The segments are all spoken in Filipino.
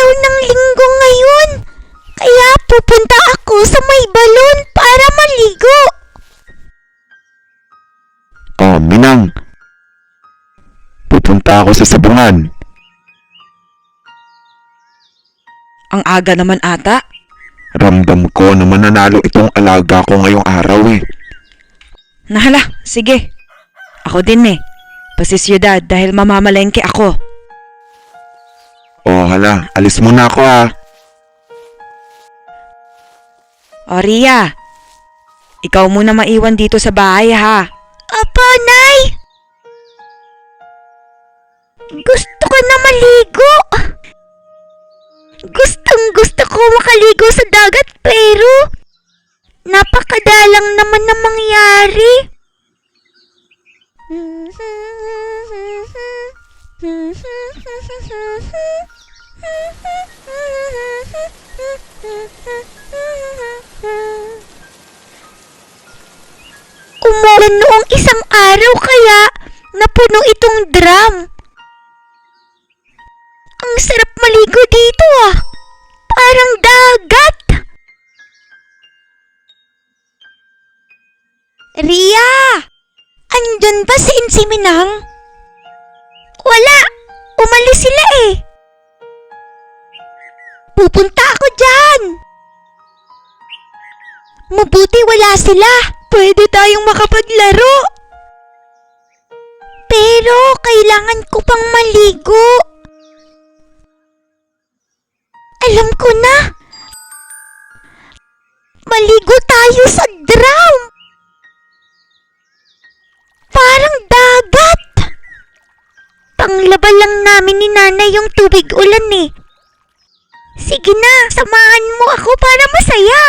araw ng linggo ngayon. Kaya pupunta ako sa may balon para maligo. Oh, Minang. Pupunta ako sa sabungan. Ang aga naman ata. Ramdam ko na mananalo itong alaga ko ngayong araw eh. Nahala, sige. Ako din Pasisyudad dahil mamamalengke ako. Oh, hala. Alis muna ako ha. O Ria, ikaw muna maiwan dito sa bahay ha. Opo, Nay. Gusto ko na maligo. Gusto ko makaligo sa dagat pero napakadalang naman na mangyari. Umulan noong isang araw kaya napuno itong drum. Ang sarap maligo dito ah. Parang dagat. Ria! Andyan ba si Insiminang? Wala! Umalis sila eh. Pupunta ako dyan. Mabuti wala sila. Pwede tayong makapaglaro. Pero kailangan ko pang maligo. Alam ko na. Maligo tayo sa drum. Parang dagat. Panglaba lang namin ni Nanay yung tubig ulan eh. Sige na, samahan mo ako para masaya.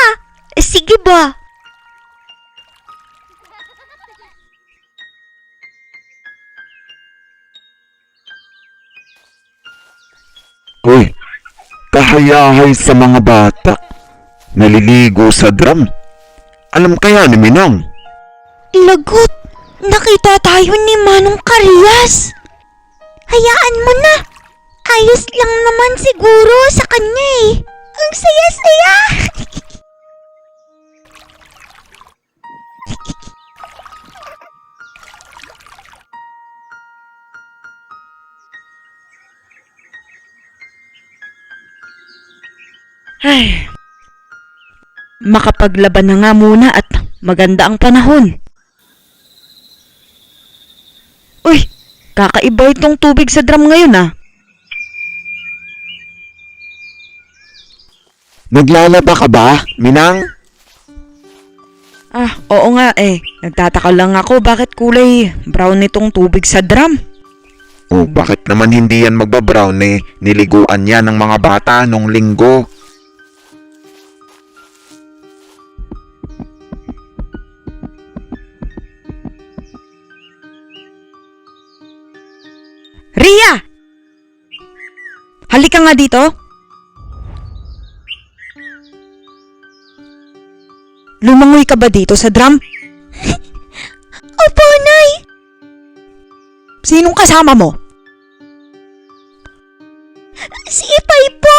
Sige ba? Uy, kahayahay sa mga bata. Naliligo sa drum. Alam kaya ni Minang? Lagot, nakita tayo ni Manong Karyas. Hayaan mo na. Ayos lang naman siguro sa kanya eh. Ang saya-saya. Ay, makapaglaban na nga muna at maganda ang panahon. Uy, kakaiba itong tubig sa drum ngayon ah. Naglalaba ka ba, Minang? Ah, oo nga Nagtataka lang ako bakit kulay brown itong tubig sa drum. Oh, bakit naman hindi yan magbabrown eh? Niliguan yan ng mga bata nung linggo. Ria! Halika nga dito. Lumangoy ka ba dito sa drum? Opo, Nay. Sinong kasama mo? Si Ipay po.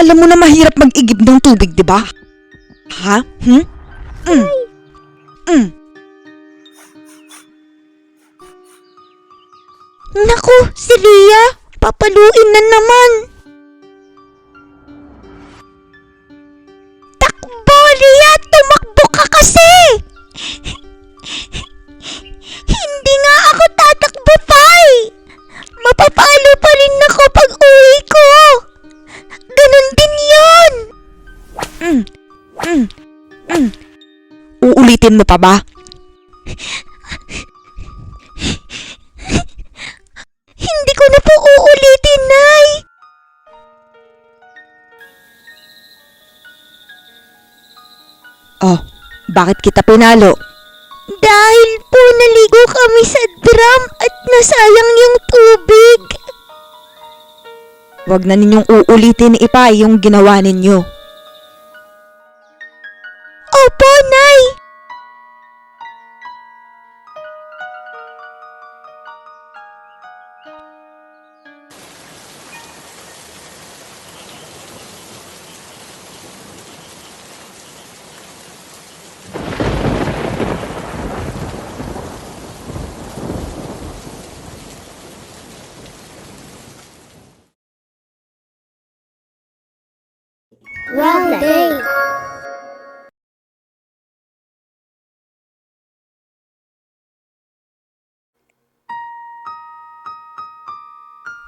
Alam mo na mahirap mag-igib ng tubig, di ba? Ha? Naku, si Ria. Papaluin na naman. Takbo, Ria. Tumakbo ka kasi. Hindi nga ako tatakbo, Pai. Mapapalo pa rin ako pag uwi ko. Ganun din yun. Uulitin mo pa ba? Hindi ko na po uulitin, Nay. Oh, bakit kita pinalo? Dahil po naligo kami sa drum at nasayang yung tubig. Huwag na ninyong uulitin ni Ipay yung ginawa ninyo. Opo, Nay.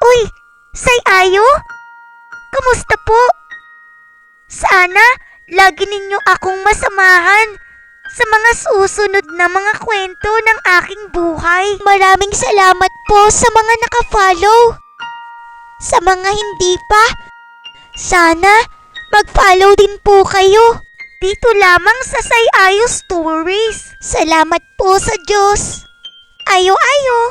Uy, Sayayo? Kamusta po? Sana lagi ninyo akong masamahan sa mga susunod na mga kwento ng aking buhay. Maraming salamat po sa mga nakafollow. Sa mga hindi pa, sana mag-follow din po kayo. Dito lamang sa Sayayo Stories. Salamat po sa Diyos. Ayo-ayo!